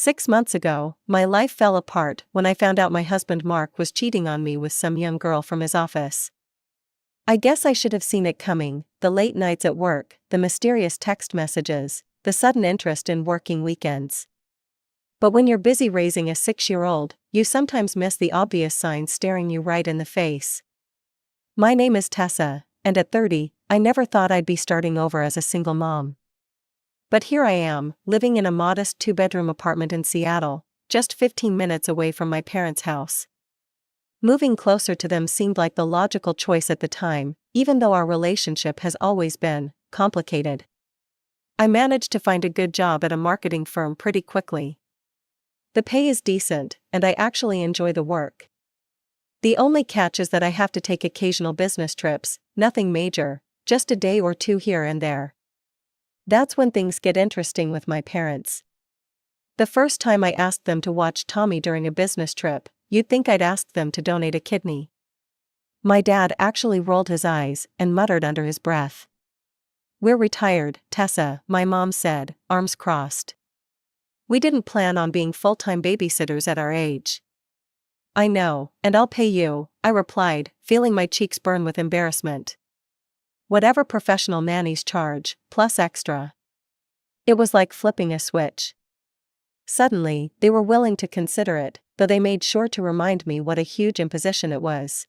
6 months ago, my life fell apart when I found out my husband Mark was cheating on me with some young girl from his office. I guess I should have seen it coming: the late nights at work, the mysterious text messages, the sudden interest in working weekends. But when you're busy raising a 6-year-old, you sometimes miss the obvious signs staring you right in the face. My name is Tessa, and at 30, I never thought I'd be starting over as a single mom. But here I am, living in a modest 2-bedroom apartment in Seattle, just 15 minutes away from my parents' house. Moving closer to them seemed like the logical choice at the time, even though our relationship has always been complicated. I managed to find a good job at a marketing firm pretty quickly. The pay is decent, and I actually enjoy the work. The only catch is that I have to take occasional business trips, nothing major, just a day or two here and there. That's when things get interesting with my parents. The first time I asked them to watch Tommy during a business trip, you'd think I'd asked them to donate a kidney. My dad actually rolled his eyes and muttered under his breath. "We're retired, Tessa," my mom said, arms crossed. "We didn't plan on being full-time babysitters at our age." "I know, and I'll pay you," I replied, feeling my cheeks burn with embarrassment. "Whatever professional nannies charge, plus extra." It was like flipping a switch. Suddenly, they were willing to consider it, though they made sure to remind me what a huge imposition it was.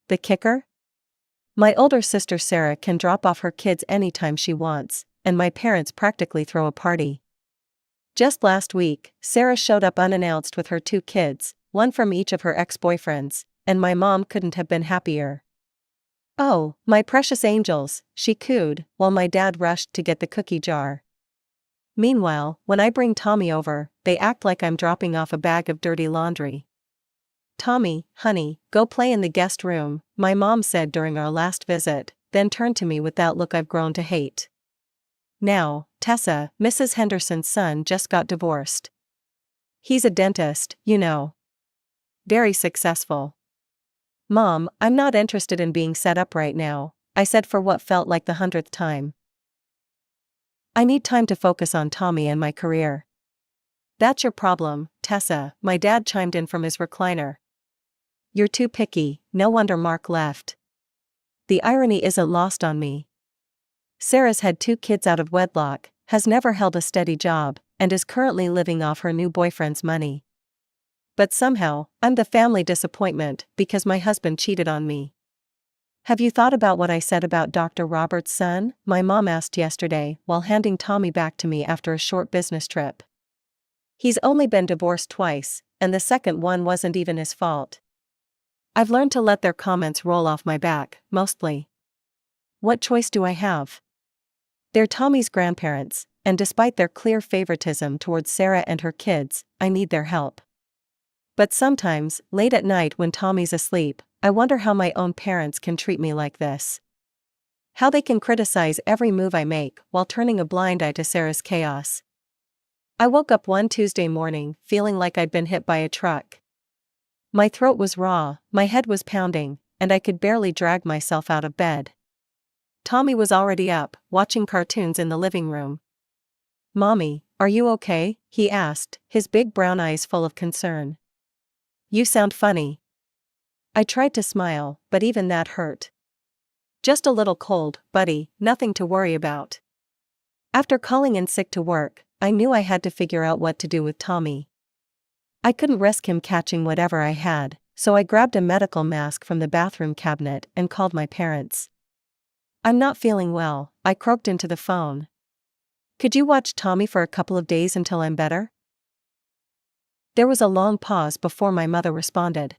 The kicker? My older sister Sarah can drop off her kids anytime she wants, and my parents practically throw a party. Just last week, Sarah showed up unannounced with her 2 kids, one from each of her ex-boyfriends, and my mom couldn't have been happier. "Oh, my precious angels," she cooed, while my dad rushed to get the cookie jar. Meanwhile, when I bring Tommy over, they act like I'm dropping off a bag of dirty laundry. "Tommy, honey, go play in the guest room," my mom said during our last visit, then turned to me with that look I've grown to hate. "Now, Tessa, Mrs. Henderson's son just got divorced. He's a dentist, you know. Very successful." "Mom, I'm not interested in being set up right now," I said for what felt like the 100th time. "I need time to focus on Tommy and my career." "That's your problem, Tessa," my dad chimed in from his recliner. "You're too picky, no wonder Mark left." The irony isn't lost on me. Sarah's had 2 kids out of wedlock, has never held a steady job, and is currently living off her new boyfriend's money. But somehow, I'm the family disappointment because my husband cheated on me. "Have you thought about what I said about Dr. Robert's son?" my mom asked yesterday while handing Tommy back to me after a short business trip. "He's only been divorced twice, and the second one wasn't even his fault." I've learned to let their comments roll off my back, mostly. What choice do I have? They're Tommy's grandparents, and despite their clear favoritism towards Sarah and her kids, I need their help. But sometimes, late at night when Tommy's asleep, I wonder how my own parents can treat me like this. How they can criticize every move I make while turning a blind eye to Sarah's chaos. I woke up one Tuesday morning feeling like I'd been hit by a truck. My throat was raw, my head was pounding, and I could barely drag myself out of bed. Tommy was already up, watching cartoons in the living room. "Mommy, are you okay?" he asked, his big brown eyes full of concern. "You sound funny." I tried to smile, but even that hurt. "Just a little cold, buddy, nothing to worry about." After calling in sick to work, I knew I had to figure out what to do with Tommy. I couldn't risk him catching whatever I had, so I grabbed a medical mask from the bathroom cabinet and called my parents. "I'm not feeling well," I croaked into the phone. "Could you watch Tommy for a couple of days until I'm better?" There was a long pause before my mother responded.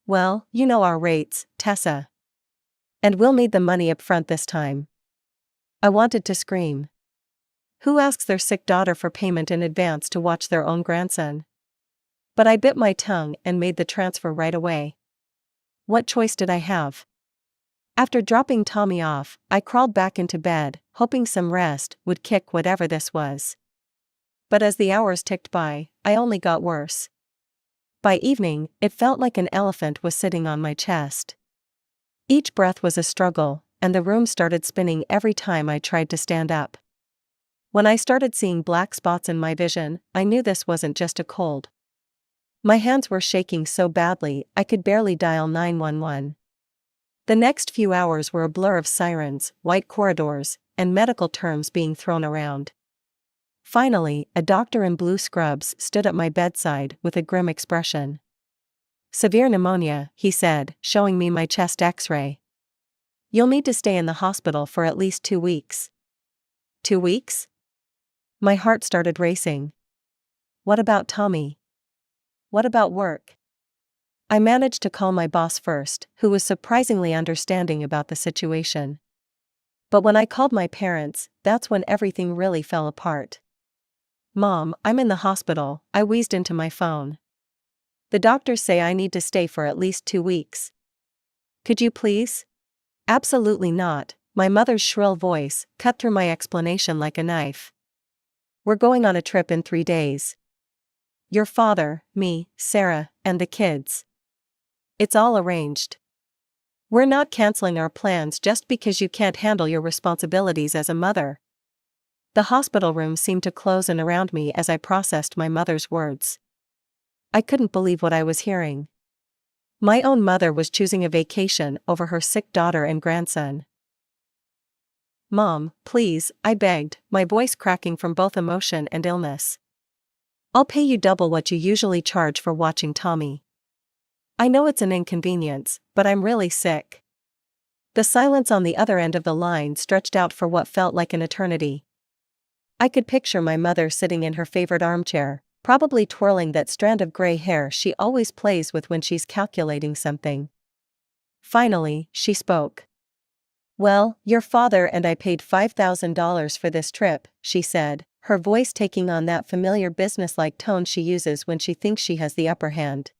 "Well, you know our rates, Tessa. And we'll need the money up front this time." I wanted to scream. Who asks their sick daughter for payment in advance to watch their own grandson? But I bit my tongue and made the transfer right away. What choice did I have? After dropping Tommy off, I crawled back into bed, hoping some rest would kick whatever this was. But as the hours ticked by, I only got worse. By evening, it felt like an elephant was sitting on my chest. Each breath was a struggle, and the room started spinning every time I tried to stand up. When I started seeing black spots in my vision, I knew this wasn't just a cold. My hands were shaking so badly I could barely dial 911. The next few hours were a blur of sirens, white corridors, and medical terms being thrown around. Finally, a doctor in blue scrubs stood at my bedside with a grim expression. "Severe pneumonia," he said, showing me my chest X-ray. "You'll need to stay in the hospital for at least 2 weeks." 2 weeks? My heart started racing. What about Tommy? What about work? I managed to call my boss first, who was surprisingly understanding about the situation. But when I called my parents, that's when everything really fell apart. "Mom, I'm in the hospital," I wheezed into my phone. "The doctors say I need to stay for at least 2 weeks. Could you please?" "Absolutely not," my mother's shrill voice cut through my explanation like a knife. "We're going on a trip in 3 days. Your father, me, Sarah, and the kids. It's all arranged. We're not canceling our plans just because you can't handle your responsibilities as a mother." The hospital room seemed to close in around me as I processed my mother's words. I couldn't believe what I was hearing. My own mother was choosing a vacation over her sick daughter and grandson. "Mom, please," I begged, my voice cracking from both emotion and illness. "I'll pay you double what you usually charge for watching Tommy. I know it's an inconvenience, but I'm really sick." The silence on the other end of the line stretched out for what felt like an eternity. I could picture my mother sitting in her favorite armchair, probably twirling that strand of gray hair she always plays with when she's calculating something. Finally, she spoke. "Well, your father and I paid $5,000 for this trip," she said, her voice taking on that familiar businesslike tone she uses when she thinks she has the upper hand.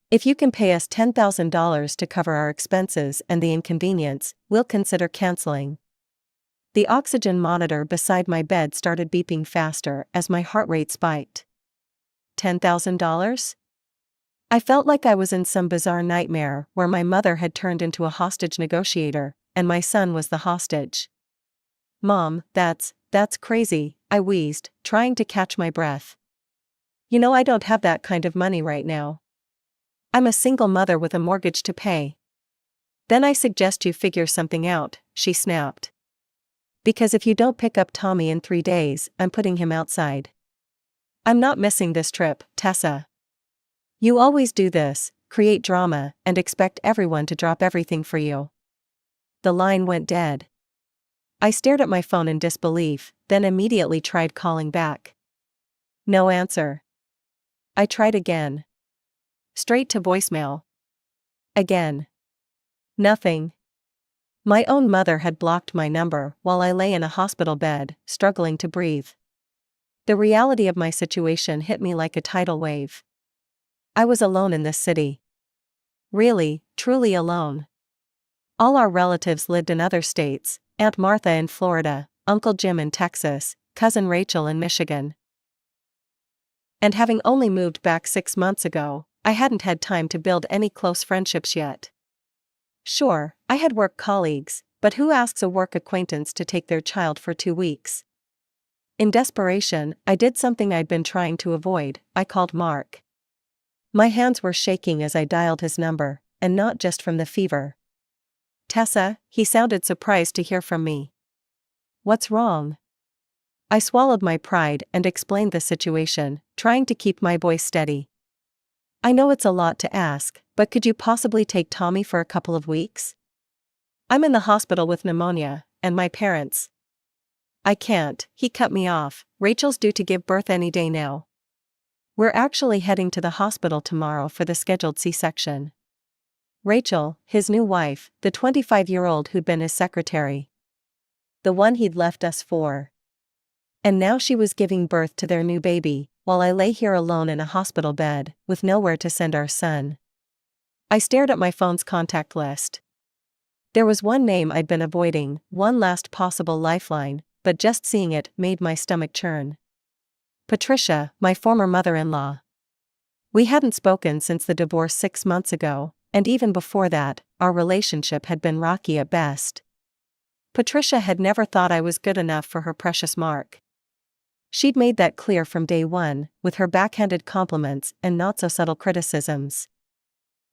"If you can pay us $10,000 to cover our expenses and the inconvenience, we'll consider canceling." The oxygen monitor beside my bed started beeping faster as my heart rate spiked. $10,000? I felt like I was in some bizarre nightmare where my mother had turned into a hostage negotiator, and my son was the hostage. "Mom, that's crazy," I wheezed, trying to catch my breath. "You know I don't have that kind of money right now. I'm a single mother with a mortgage to pay." "Then I suggest you figure something out," she snapped. "Because if you don't pick up Tommy in 3 days, I'm putting him outside. I'm not missing this trip, Tessa. You always do this, create drama, and expect everyone to drop everything for you." The line went dead. I stared at my phone in disbelief, then immediately tried calling back. No answer. I tried again. Straight to voicemail. Again. Nothing. My own mother had blocked my number while I lay in a hospital bed, struggling to breathe. The reality of my situation hit me like a tidal wave. I was alone in this city. Really, truly alone. All our relatives lived in other states, Aunt Martha in Florida, Uncle Jim in Texas, Cousin Rachel in Michigan. And having only moved back 6 months ago, I hadn't had time to build any close friendships yet. Sure, I had work colleagues, but who asks a work acquaintance to take their child for 2 weeks? In desperation, I did something I'd been trying to avoid. I called Mark. My hands were shaking as I dialed his number, and not just from the fever. "Tessa," he sounded surprised to hear from me. "What's wrong?" I swallowed my pride and explained the situation, trying to keep my voice steady. "I know it's a lot to ask, but could you possibly take Tommy for a couple of weeks? I'm in the hospital with pneumonia, and my parents." "I can't," he cut me off. "Rachel's due to give birth any day now. We're actually heading to the hospital tomorrow for the scheduled C-section." Rachel, his new wife, the 25-year-old who'd been his secretary. The one he'd left us for. And now she was giving birth to their new baby, while I lay here alone in a hospital bed, with nowhere to send our son. I stared at my phone's contact list. There was one name I'd been avoiding, one last possible lifeline, but just seeing it made my stomach churn. Patricia, my former mother-in-law. We hadn't spoken since the divorce 6 months ago, and even before that, our relationship had been rocky at best. Patricia had never thought I was good enough for her precious Mark. She'd made that clear from day one, with her backhanded compliments and not-so-subtle criticisms.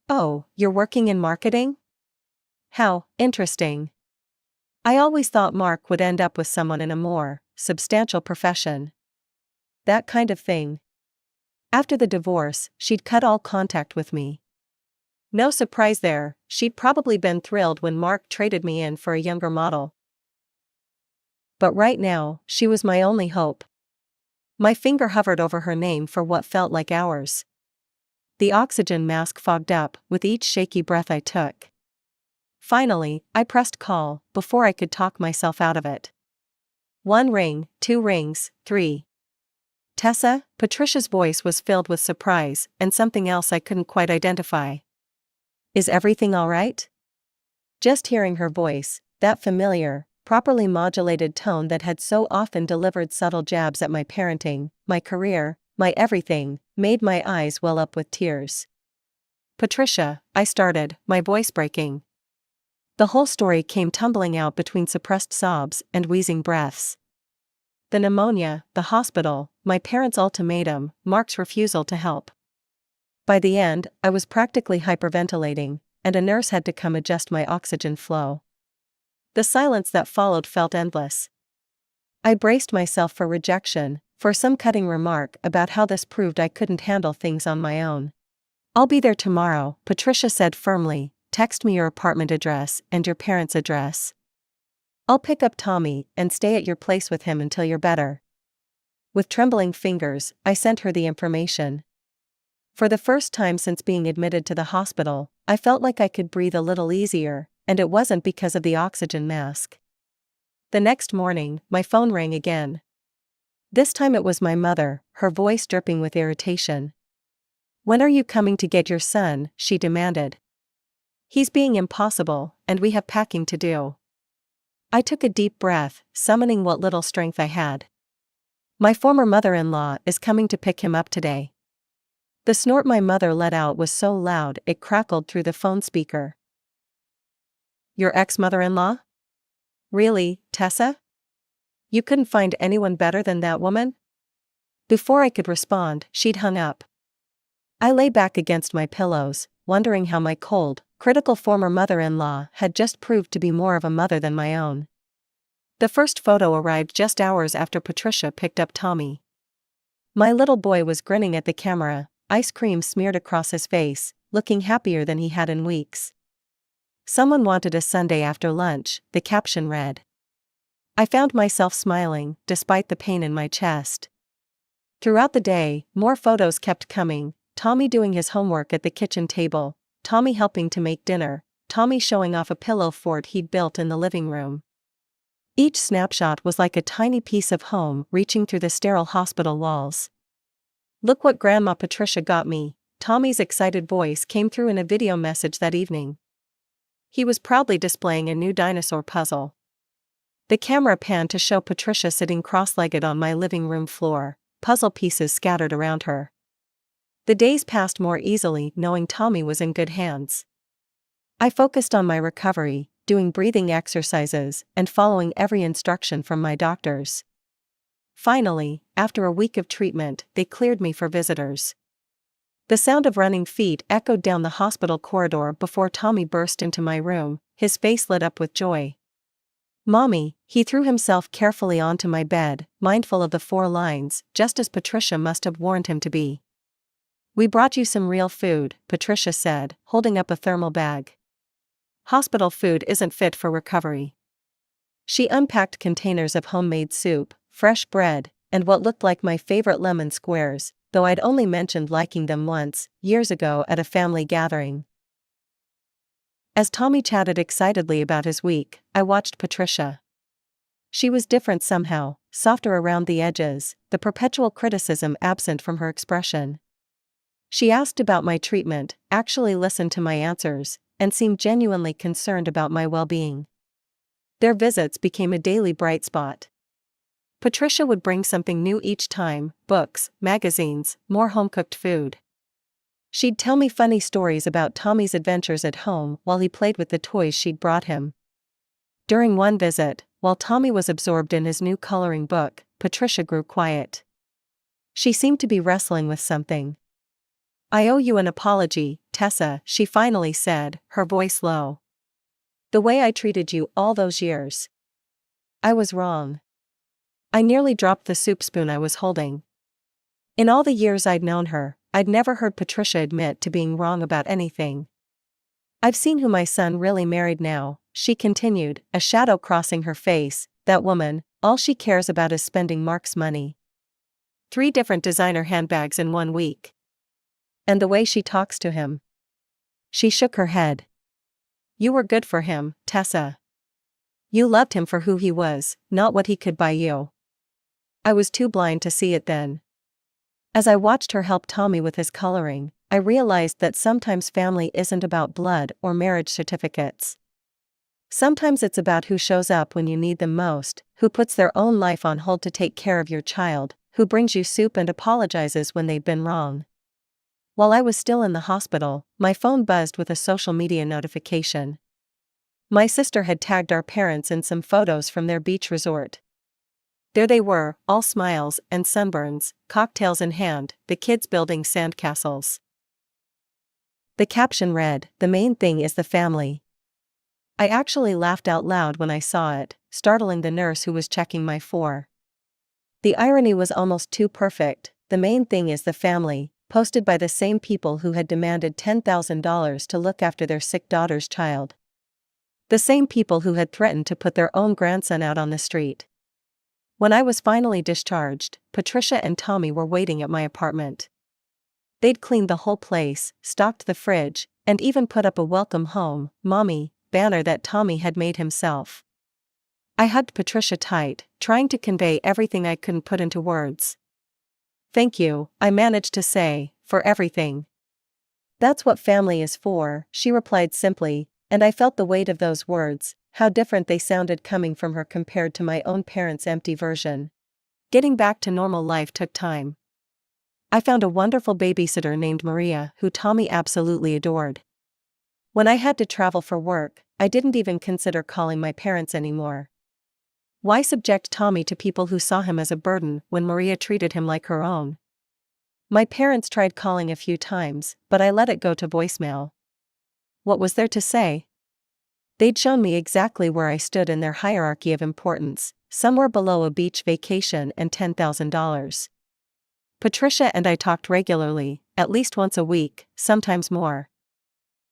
"Oh, you're working in marketing? How interesting. I always thought Mark would end up with someone in a more substantial profession." That kind of thing. After the divorce, she'd cut all contact with me. No surprise there, she'd probably been thrilled when Mark traded me in for a younger model. But right now, she was my only hope. My finger hovered over her name for what felt like hours. The oxygen mask fogged up with each shaky breath I took. Finally, I pressed call, before I could talk myself out of it. 1 ring, 2 rings, 3. "Tessa?" Patricia's voice was filled with surprise and something else I couldn't quite identify. "Is everything all right?" Just hearing her voice, that familiar, properly modulated tone that had so often delivered subtle jabs at my parenting, my career, my everything, made my eyes well up with tears. "Patricia," I started, my voice breaking. The whole story came tumbling out between suppressed sobs and wheezing breaths. The pneumonia, the hospital, my parents' ultimatum, Mark's refusal to help. By the end, I was practically hyperventilating, and a nurse had to come adjust my oxygen flow. The silence that followed felt endless. I braced myself for rejection, for some cutting remark about how this proved I couldn't handle things on my own. "I'll be there tomorrow," Patricia said firmly. "Text me your apartment address and your parents' address. I'll pick up Tommy and stay at your place with him until you're better." With trembling fingers, I sent her the information. For the first time since being admitted to the hospital, I felt like I could breathe a little easier, and it wasn't because of the oxygen mask. The next morning, my phone rang again. This time it was my mother, her voice dripping with irritation. "When are you coming to get your son?" she demanded. "He's being impossible, and we have packing to do." I took a deep breath, summoning what little strength I had. "My former mother-in-law is coming to pick him up today." The snort my mother let out was so loud it crackled through the phone speaker. "Your ex-mother-in-law? Really, Tessa? You couldn't find anyone better than that woman?" Before I could respond, she'd hung up. I lay back against my pillows, wondering how my cold, critical former mother-in-law had just proved to be more of a mother than my own. The first photo arrived just hours after Patricia picked up Tommy. My little boy was grinning at the camera, ice cream smeared across his face, looking happier than he had in weeks. "Someone wanted a Sunday after lunch," the caption read. I found myself smiling, despite the pain in my chest. Throughout the day, more photos kept coming: Tommy doing his homework at the kitchen table, Tommy helping to make dinner, Tommy showing off a pillow fort he'd built in the living room. Each snapshot was like a tiny piece of home reaching through the sterile hospital walls. "Look what Grandma Patricia got me," Tommy's excited voice came through in a video message that evening. He was proudly displaying a new dinosaur puzzle. The camera panned to show Patricia sitting cross-legged on my living room floor, puzzle pieces scattered around her. The days passed more easily knowing Tommy was in good hands. I focused on my recovery, doing breathing exercises and following every instruction from my doctors. Finally, after a week of treatment, they cleared me for visitors. The sound of running feet echoed down the hospital corridor before Tommy burst into my room, his face lit up with joy. "Mommy," he threw himself carefully onto my bed, mindful of the 4 lines, just as Patricia must have warned him to be. "We brought you some real food," Patricia said, holding up a thermal bag. "Hospital food isn't fit for recovery." She unpacked containers of homemade soup, fresh bread, and what looked like my favorite lemon squares, though I'd only mentioned liking them once, years ago at a family gathering. As Tommy chatted excitedly about his week, I watched Patricia. She was different somehow, softer around the edges, the perpetual criticism absent from her expression. She asked about my treatment, actually listened to my answers, and seemed genuinely concerned about my well-being. Their visits became a daily bright spot. Patricia would bring something new each time: books, magazines, more home-cooked food. She'd tell me funny stories about Tommy's adventures at home while he played with the toys she'd brought him. During one visit, while Tommy was absorbed in his new coloring book, Patricia grew quiet. She seemed to be wrestling with something. "I owe you an apology, Tessa," she finally said, her voice low. "The way I treated you all those years. I was wrong." I nearly dropped the soup spoon I was holding. In all the years I'd known her, I'd never heard Patricia admit to being wrong about anything. "I've seen who my son really married now," she continued, a shadow crossing her face. "That woman, all she cares about is spending Mark's money. 3 different designer handbags in 1 week. And the way she talks to him." She shook her head. "You were good for him, Tessa. You loved him for who he was, not what he could buy you." I was too blind to see it then. As I watched her help Tommy with his coloring, I realized that sometimes family isn't about blood or marriage certificates. Sometimes it's about who shows up when you need them most, who puts their own life on hold to take care of your child, who brings you soup and apologizes when they've been wrong. While I was still in the hospital, my phone buzzed with a social media notification. My sister had tagged our parents in some photos from their beach resort. There they were, all smiles and sunburns, cocktails in hand, the kids building sandcastles. The caption read, "The main thing is the family." I actually laughed out loud when I saw it, startling the nurse who was checking my for. The irony was almost too perfect. "The main thing is the family," posted by the same people who had demanded $10,000 to look after their sick daughter's child. The same people who had threatened to put their own grandson out on the street. When I was finally discharged, Patricia and Tommy were waiting at my apartment. They'd cleaned the whole place, stocked the fridge, and even put up a "Welcome Home, Mommy" banner that Tommy had made himself. I hugged Patricia tight, trying to convey everything I couldn't put into words. "Thank you," I managed to say, "for everything." "That's what family is for," she replied simply, and I felt the weight of those words, how different they sounded coming from her compared to my own parents' empty version. Getting back to normal life took time. I found a wonderful babysitter named Maria who Tommy absolutely adored. When I had to travel for work, I didn't even consider calling my parents anymore. Why subject Tommy to people who saw him as a burden when Maria treated him like her own? My parents tried calling a few times, but I let it go to voicemail. What was there to say? They'd shown me exactly where I stood in their hierarchy of importance, somewhere below a beach vacation and $10,000. Patricia and I talked regularly, at least once a week, sometimes more.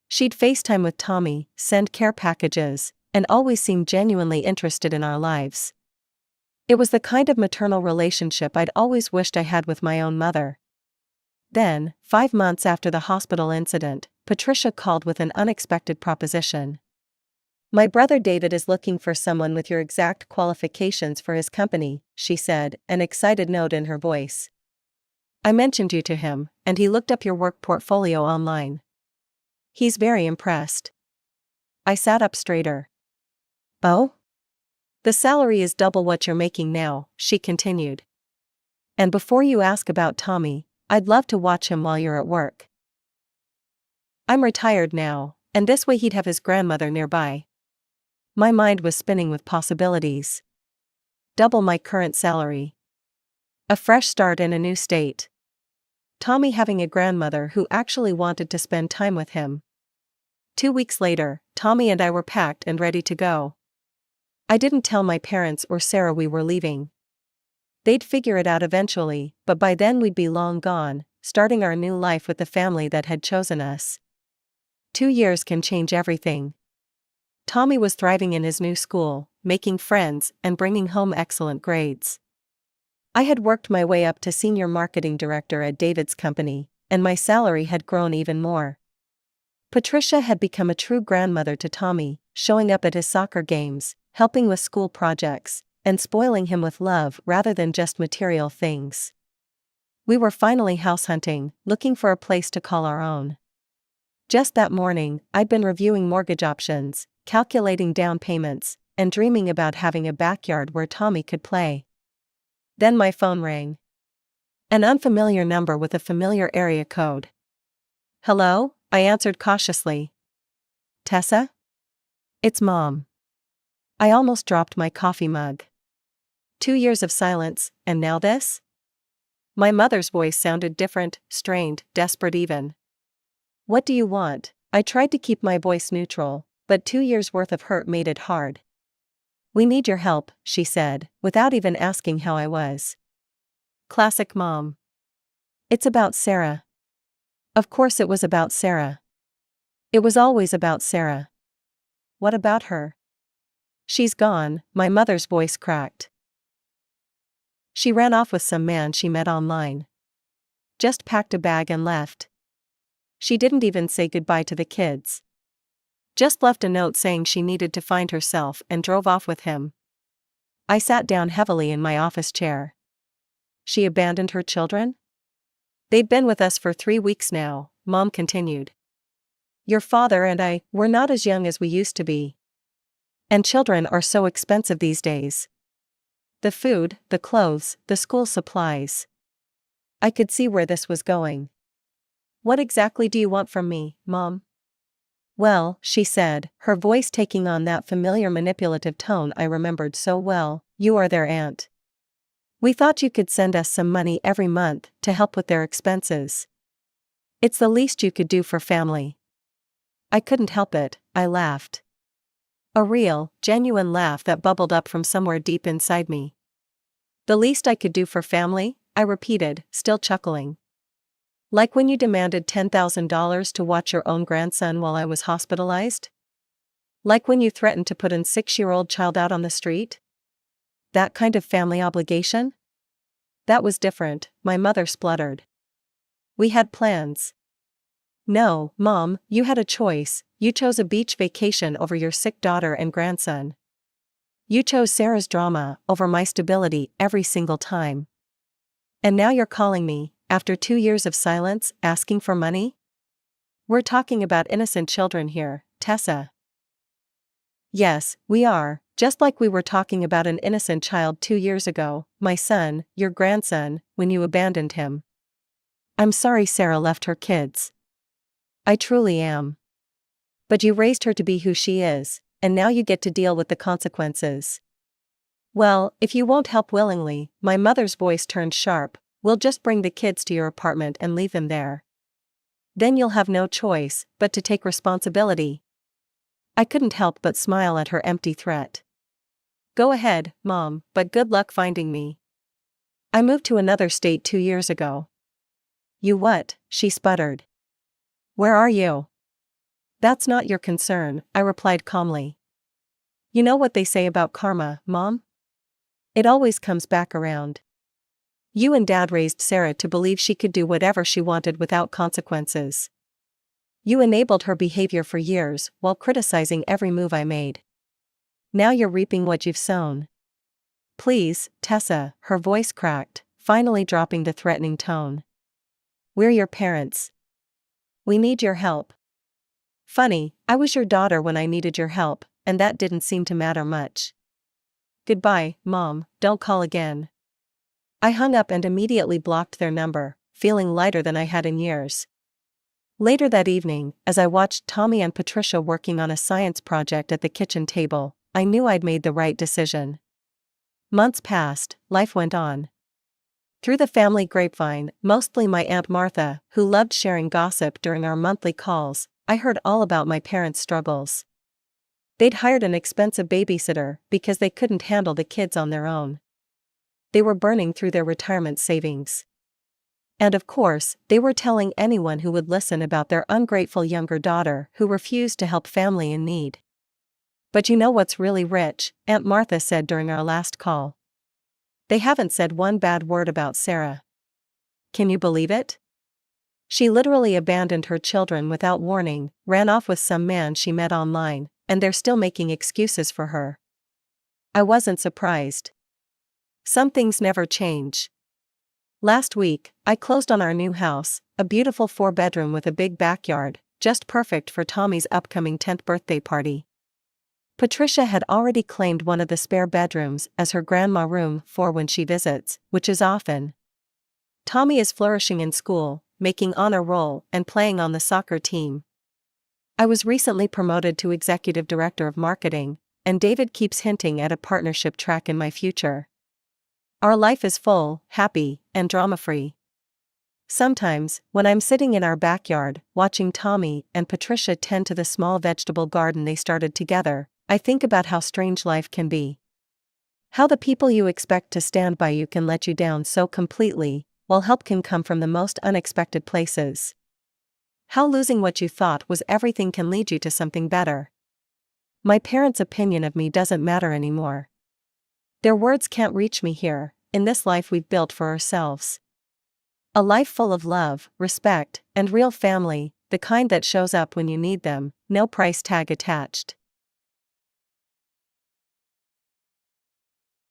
She'd FaceTime with Tommy, send care packages, and always seemed genuinely interested in our lives. It was the kind of maternal relationship I'd always wished I had with my own mother. Then, 5 months after the hospital incident, Patricia called with an unexpected proposition. "My brother David is looking for someone with your exact qualifications for his company," she said, an excited note in her voice. "I mentioned you to him, and he looked up your work portfolio online. He's very impressed." I sat up straighter. "Oh? The salary is double what you're making now," she continued. "And before you ask about Tommy, I'd love to watch him while you're at work. I'm retired now, and this way he'd have his grandmother nearby." My mind was spinning with possibilities. Double my current salary. A fresh start in a new state. Tommy having a grandmother who actually wanted to spend time with him. 2 weeks later, Tommy and I were packed and ready to go. I didn't tell my parents or Sarah we were leaving. They'd figure it out eventually, but by then we'd be long gone, starting our new life with the family that had chosen us. 2 years can change everything. Tommy was thriving in his new school, making friends and bringing home excellent grades. I had worked my way up to senior marketing director at David's company, and my salary had grown even more. Patricia had become a true grandmother to Tommy, showing up at his soccer games, helping with school projects, and spoiling him with love rather than just material things. We were finally house hunting, looking for a place to call our own. Just that morning, I'd been reviewing mortgage options, calculating down payments, and dreaming about having a backyard where Tommy could play. Then my phone rang. An unfamiliar number with a familiar area code. "Hello?" I answered cautiously. "Tessa? It's Mom." I almost dropped my coffee mug. 2 years of silence, and now this? My mother's voice sounded different, strained, desperate even. What do you want? I tried to keep my voice neutral, but 2 years' worth of hurt made it hard. We need your help, she said, without even asking how I was. Classic mom. It's about Sarah. Of course it was about Sarah. It was always about Sarah. What about her? She's gone, my mother's voice cracked. She ran off with some man she met online. Just packed a bag and left. She didn't even say goodbye to the kids. Just left a note saying she needed to find herself and drove off with him. I sat down heavily in my office chair. She abandoned her children? They'd been with us for 3 weeks now, Mom continued. Your father and I, we're not as young as we used to be. And children are so expensive these days. The food, the clothes, the school supplies. I could see where this was going. What exactly do you want from me, Mom? Well, she said, her voice taking on that familiar manipulative tone I remembered so well, you are their aunt. We thought you could send us some money every month to help with their expenses. It's the least you could do for family. I couldn't help it, I laughed. A real, genuine laugh that bubbled up from somewhere deep inside me. The least I could do for family, I repeated, still chuckling. Like when you demanded $10,000 to watch your own grandson while I was hospitalized? Like when you threatened to put an 6-year-old child out on the street? That kind of family obligation? That was different, my mother spluttered. We had plans. No, Mom, you had a choice. You chose a beach vacation over your sick daughter and grandson. You chose Sarah's drama over my stability every single time. And now you're calling me, after 2 years of silence, asking for money? We're talking about innocent children here, Tessa. Yes, we are, just like we were talking about an innocent child 2 years ago, my son, your grandson, when you abandoned him. I'm sorry Sarah left her kids. I truly am. But you raised her to be who she is, and now you get to deal with the consequences. Well, if you won't help willingly, my mother's voice turned sharp, we'll just bring the kids to your apartment and leave them there. Then you'll have no choice but to take responsibility. I couldn't help but smile at her empty threat. Go ahead, Mom, but good luck finding me. I moved to another state 2 years ago. You what? She sputtered. Where are you? That's not your concern, I replied calmly. You know what they say about karma, Mom? It always comes back around. You and Dad raised Sarah to believe she could do whatever she wanted without consequences. You enabled her behavior for years while criticizing every move I made. Now you're reaping what you've sown. Please, Tessa, her voice cracked, finally dropping the threatening tone. We're your parents. We need your help. Funny, I was your daughter when I needed your help, and that didn't seem to matter much. Goodbye, Mom, don't call again. I hung up and immediately blocked their number, feeling lighter than I had in years. Later that evening, as I watched Tommy and Patricia working on a science project at the kitchen table, I knew I'd made the right decision. Months passed, life went on. Through the family grapevine, mostly my Aunt Martha, who loved sharing gossip during our monthly calls, I heard all about my parents' struggles. They'd hired an expensive babysitter because they couldn't handle the kids on their own. They were burning through their retirement savings. And of course, they were telling anyone who would listen about their ungrateful younger daughter who refused to help family in need. But you know what's really rich, Aunt Martha said during our last call. They haven't said one bad word about Sarah. Can you believe it? She literally abandoned her children without warning, ran off with some man she met online, and they're still making excuses for her. I wasn't surprised. Some things never change. Last week, I closed on our new house, a beautiful 4-bedroom with a big backyard, just perfect for Tommy's upcoming 10th birthday party. Patricia had already claimed one of the spare bedrooms as her grandma room for when she visits, which is often. Tommy is flourishing in school, making honor roll and playing on the soccer team. I was recently promoted to executive director of marketing, and David keeps hinting at a partnership track in my future. Our life is full, happy, and drama-free. Sometimes, when I'm sitting in our backyard, watching Tommy and Patricia tend to the small vegetable garden they started together, I think about how strange life can be. How the people you expect to stand by you can let you down so completely, while help can come from the most unexpected places. How losing what you thought was everything can lead you to something better. My parents' opinion of me doesn't matter anymore. Their words can't reach me here, in this life we've built for ourselves. A life full of love, respect, and real family, the kind that shows up when you need them, no price tag attached.